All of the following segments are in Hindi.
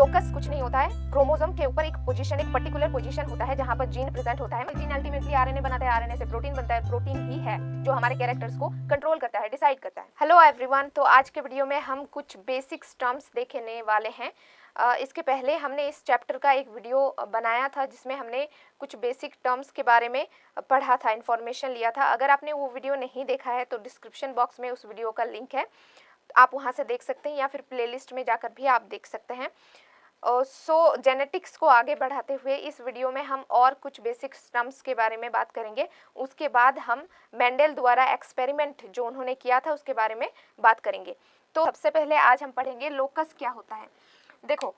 लोकस कुछ नहीं होता है, क्रोमोसोम के ऊपर एक पोजीशन, एक पर्टिकुलर पोजीशन होता है जहां पर जीन प्रेजेंट होता है। जीन अल्टीमेटली आरएनए बनाता है, आरएनए से प्रोटीन बनता है, प्रोटीन ही है जो हमारे कैरेक्टर्स को कंट्रोल करता है, डिसाइड करता है। हेलो एवरीवन, तो आज के वीडियो में हम कुछ बेसिक्स टर्म्स देखने वाले हैं। इसके पहले हमने इस चैप्टर का एक वीडियो बनाया था जिसमें हमने कुछ बेसिक टर्म्स के बारे में पढ़ा था, इन्फॉर्मेशन लिया था। अगर आपने वो वीडियो नहीं देखा है तो डिस्क्रिप्शन बॉक्स में उस वीडियो का लिंक है, आप वहाँ से देख सकते हैं या फिर प्लेलिस्ट में जाकर भी आप देख सकते हैं। सो जेनेटिक्स को आगे बढ़ाते हुए इस वीडियो में हम और कुछ बेसिक टर्म्स के बारे में बात करेंगे। उसके बाद हम मेंडल द्वारा एक्सपेरिमेंट जो उन्होंने किया था उसके बारे में बात करेंगे। तो सबसे पहले आज हम पढ़ेंगे लोकस क्या होता है। देखो,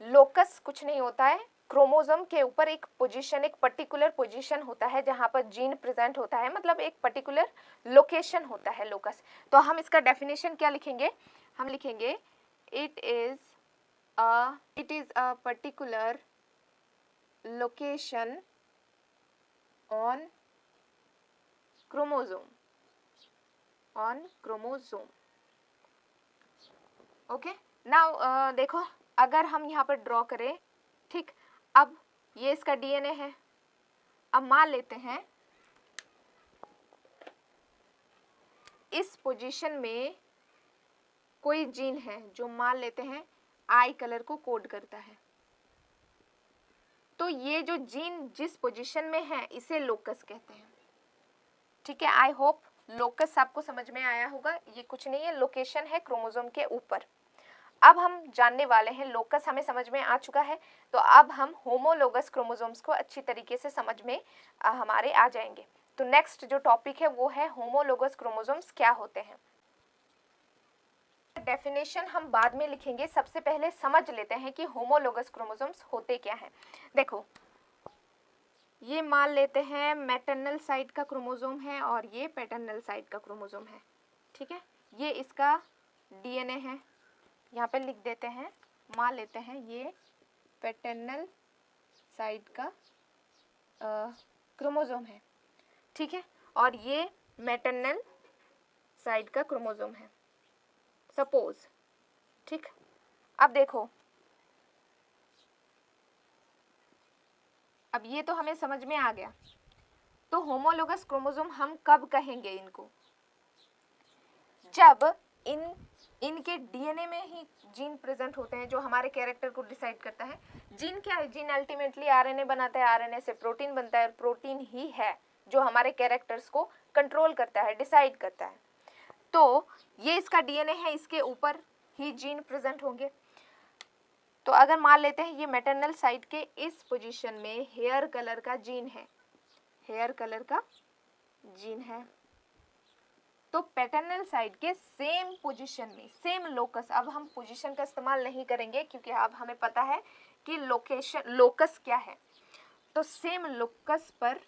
लोकस कुछ नहीं होता है, क्रोमोसोम के ऊपर एक पोजीशन, एक पर्टिकुलर पोजीशन होता है जहां पर जीन प्रेजेंट होता है, मतलब एक पर्टिकुलर लोकेशन होता है लोकस। तो हम इसका डेफिनेशन क्या लिखेंगे? हम लिखेंगे it is a particular location on chromosome, okay. Now देखो, अगर हम यहाँ पर ड्रॉ करें, ठीक, अब ये इसका डीएनए है। अब मान लेते हैं इस पोजीशन में कोई जीन है जो मान लेते हैं आई कलर को कोड करता है। तो ये जो जीन जिस पोजीशन में है इसे लोकस कहते हैं। ठीक है, आई होप लोकस आपको समझ में आया होगा। ये कुछ नहीं है, लोकेशन है क्रोमोसोम के ऊपर। अब हम जानने वाले हैं, लोकस हमें समझ में आ चुका है, तो अब हम होमोलोगस क्रोमोसोम्स को अच्छी तरीके से समझ में हमारे आ जाएंगे। तो नेक्स्ट जो टॉपिक है वो है होमोलोगस क्रोमोसोम्स क्या होते हैं। डेफिनेशन हम बाद में लिखेंगे, सबसे पहले समझ लेते हैं कि होमोलोगस क्रोमोसोम्स होते क्या हैं। देखो, ये मान लेते हैं मैटरनल साइड का क्रोमोसोम है और ये पैटर्नल साइड का क्रोमोसोम है। ठीक है, ये इसका डीएनए है, यहाँ पे लिख देते हैं, मान लेते हैं ये पैटर्नल साइड का क्रोमोसोम है। ठीक है, और ये मैटरनल साइड का क्रोमोसोम है सपोज। ठीक, अब देखो, अब ये तो हमें समझ में आ गया। तो होमोलोगस क्रोमोसोम हम कब कहेंगे इनको? जब इनके डीएनए में ही जीन प्रेजेंट होते हैं जो हमारे कैरेक्टर को डिसाइड करता है। जीन क्या है? जीन अल्टीमेटली आरएनए बनाता है, आरएनए से प्रोटीन बनता है, प्रोटीन ही है जो हमारे कैरेक्टर्स को कंट्रोल करता है, डिसाइड करता है। तो ये इसका डीएनए है, इसके ऊपर ही जीन प्रेजेंट होंगे। तो अगर मान लेते हैं ये मैटरनल साइड के इस पोजीशन में हेयर कलर का जीन है, हेयर कलर का जीन है, तो पैटर्नल साइड के सेम पोजीशन में, सेम लोकस, अब हम पोजीशन का इस्तेमाल नहीं करेंगे क्योंकि अब हमें पता है कि लोकेशन, लोकस क्या है। तो सेम लोकस पर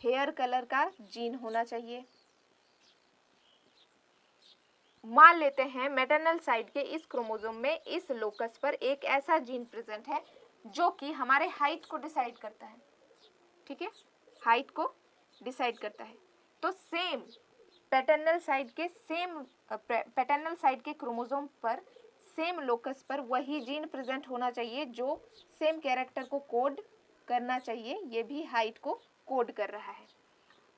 हेयर कलर का जीन होना चाहिए। मान लेते हैं मैटरनल साइड के इस क्रोमोसोम में इस लोकस पर एक ऐसा जीन प्रेजेंट है जो कि हमारे हाइट को डिसाइड करता है। ठीक है, हाइट को डिसाइड करता है। तो सेम पैटर्नल साइड के क्रोमोसोम पर सेम लोकस पर वही जीन प्रेजेंट होना चाहिए जो सेम कैरेक्टर को कोड करना चाहिए, ये भी हाइट को कोड कर रहा है।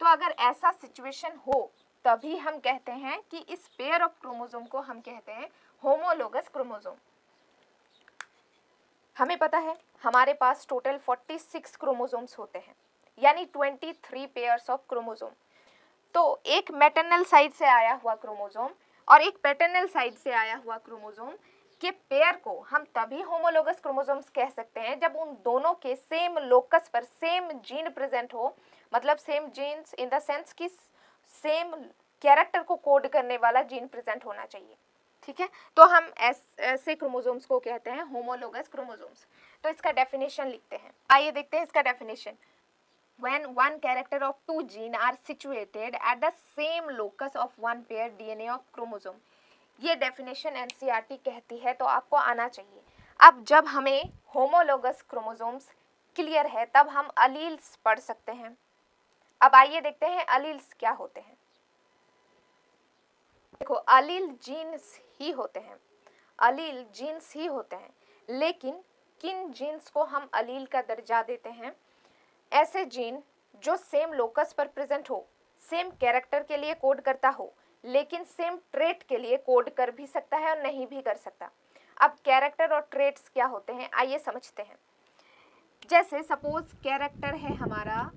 तो अगर ऐसा सिचुएशन हो तभी हम कहते हैं कि इस पेयर ऑफ क्रोमोसोम को हम कहते हैं होमोलोगस क्रोमोसोम। हमें पता है हमारे पास टोटल 46 क्रोमोसोम्स होते हैं, यानी 23 पेयर्स ऑफ क्रोमोसोम। तो एक मैटरनल साइड से आया हुआ क्रोमोसोम और एक पैटर्नल साइड से आया हुआ क्रोमोसोम के पेयर को हम तभी होमोलोगस क्रोमोसोम्स कह सकते हैं जब उन दोनों के सेम लोकस पर सेम जीन प्रेजेंट हो, मतलब same genes in the sense कि सेम कैरेक्टर को कोड करने वाला जीन प्रेजेंट होना चाहिए। ठीक है, तो हम ऐसे क्रोमोसोम्स को कहते हैं होमोलोगस क्रोमोसोम्स। तो इसका डेफिनेशन लिखते हैं, आइए देखते हैं इसका definition. When one character of two genes are situated at the same locus of one pair DNA of chromosome, ये डेफिनेशन एनसीईआरटी कहती है, तो आपको आना चाहिए। अब जब हमें होमोलोगस क्रोमोसोम्स क्लियर है तब हम अलील्स पढ़ सकते हैं। अब आइए देखते हैं अलील्स क्या होते हैं। देखो, अलील जीन्स ही होते हैं, अलील जीन्स ही होते हैं, लेकिन किन जीन्स को हम अलील का दर्जा देते हैं? ऐसे जीन जो सेम लोकस पर प्रेजेंट हो, सेम कैरेक्टर के लिए कोड करता हो, लेकिन सेम ट्रेट के लिए कोड कर भी सकता है और नहीं भी कर सकता। अब कैरेक्टर और ट्रेट्स क्या होते हैं, आइए समझते हैं। जैसे सपोज कैरेक्टर है हमारा,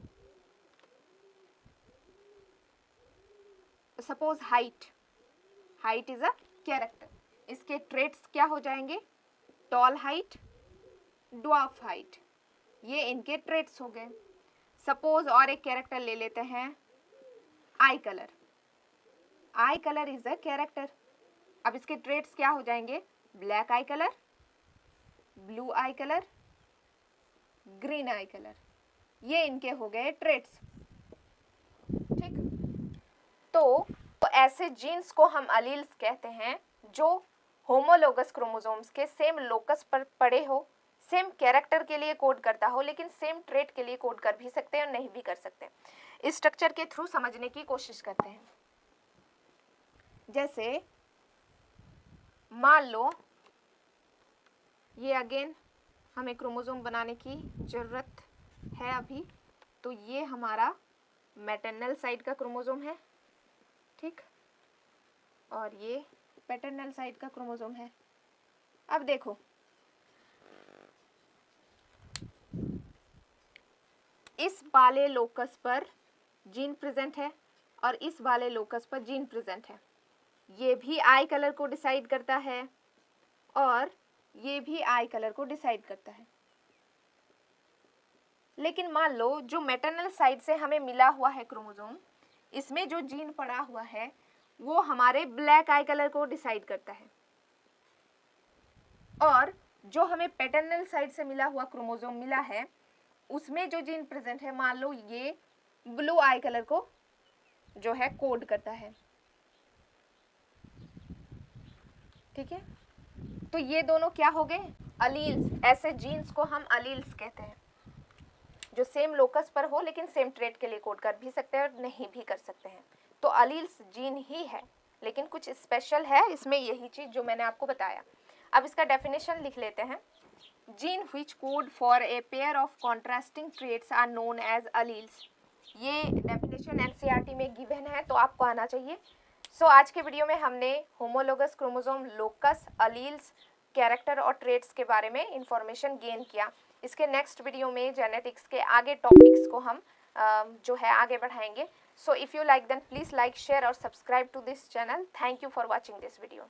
suppose height is a character. इसके ट्रेट्स क्या हो जाएंगे? टॉल हाइट, ड्वार्फ हाइट, ये इनके ट्रेट्स हो गए। सपोज और एक कैरेक्टर ले लेते हैं, आई कलर इज अ कैरेक्टर। अब इसके ट्रेट्स क्या हो जाएंगे? ब्लैक आई कलर, ब्लू आई कलर, ग्रीन आई कलर, ये इनके हो गए ट्रेट्स। ठीक, तो ऐसे जीन्स को हम अलील्स कहते हैं जो होमोलोगस क्रोमोसोम्स के सेम लोकस पर पड़े हो, सेम कैरेक्टर के लिए कोड करता हो, लेकिन सेम ट्रेट के लिए कोड कर भी सकते हैं और नहीं भी कर सकते। इस स्ट्रक्चर के थ्रू समझने की कोशिश करते हैं। जैसे मान लो ये अगेन हमें क्रोमोसोम बनाने की ज़रूरत है अभी, तो ये हमारा मैटरनल साइड का क्रोमोसोम है, ठीक, और ये पैटर्नल साइड का क्रोमोसोम है। अब देखो, इस वाले लोकस पर जीन प्रेजेंट है और इस वाले लोकस पर जीन प्रेजेंट है। ये भी आई कलर को डिसाइड करता है और ये भी आई कलर को डिसाइड करता है। लेकिन मान लो जो मैटरनल साइड से हमें मिला हुआ है क्रोमोसोम, इसमें जो जीन पड़ा हुआ है वो हमारे ब्लैक आई कलर को डिसाइड करता है, और जो हमें पैटर्नल साइड से मिला हुआ क्रोमोसोम मिला है उसमें जो जीन प्रेजेंट है, मान लो ये ब्लू आई कलर को जो है कोड करता है। ठीक है, तो ये दोनों क्या हो गए? अलील्स। ऐसे जीन्स को हम अलील्स कहते हैं जो सेम लोकस पर हो लेकिन सेम ट्रेट के लिए कोड कर भी सकते हैं और नहीं भी कर सकते हैं। तो अलील्स जीन ही है, लेकिन कुछ स्पेशल है इसमें, यही चीज़ जो मैंने आपको बताया। अब इसका डेफिनेशन लिख लेते हैं। Gene which code for a pair of contrasting traits are known as alleles. ये डेफिनेशन एनसीईआरटी में गिवन है, तो आपको आना चाहिए। सो आज के वीडियो में हमने homologous chromosome, locus, alleles, character और ट्रेट्स के बारे में इंफॉर्मेशन गेन किया। इसके नेक्स्ट वीडियो में जेनेटिक्स के आगे टॉपिक्स को हम जो है आगे बढ़ाएंगे। So if you like then please like, share और subscribe to this channel. Thank you for watching this video.